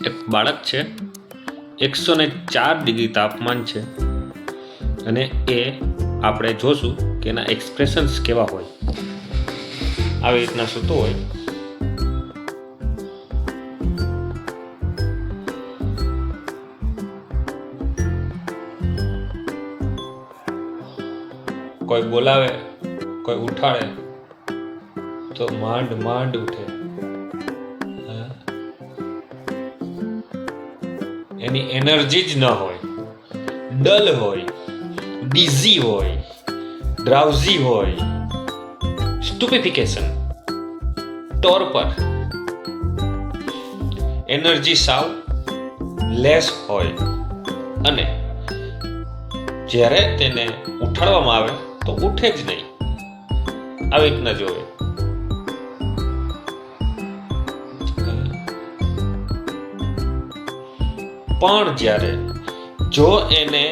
એક બાળક છે, 104 ડિગ્રી તાપમાન છે અને એ આપણે જોશું કે એના એક્સપ્રેશન્સ કેવા હોય. આવી રીતના સૂતું હોય. કોઈ બોલાવે, કોઈ ઉઠાડે તો માંડ માંડ ઉઠે. એની એનર્જી જ ન હોય, ડલ હોય, ડીઝી હોય, ડ્રાઉઝી હોય, સ્ટુપિફિકેશન, ટોર્પર, એનર્જી સાવ લેસ હોય અને જ્યારે તેને ઉઠાડવામાં આવે તો ઉઠે જ નહીં. આવી રીતના જોવે. પણ જ્યારે જો એને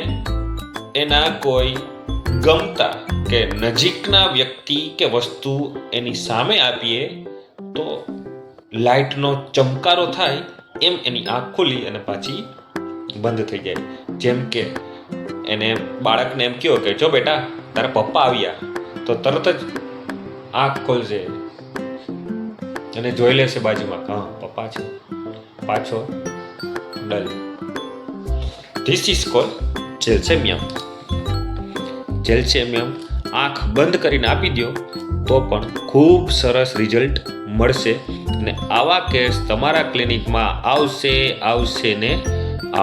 એના કોઈ ગમતા કે નજીકના વ્યક્તિ કે વસ્તુ એની સામે આપીએ તો લાઇટનો ચમકારો થાય એમ એની આંખ ખુલી અને પાછી બંધ થઈ જાય. જેમ કે એને બાળકને એમ કહો કે જો બેટા તારા પપ્પા આવ્યા, તો તરત જ આંખ ખોલશે અને જોઈ લેશે બાજુમાં, હા પપ્પા છે, પાછો dull. This is called gelsemium. Gelsemium આંખ બંધ કરીને આપી દો તો પણ ખૂબ સરસ રિઝલ્ટ મળશે અને આવા કેસ તમારા ક્લિનિકમાં આવશે ને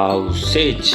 આવશે જ.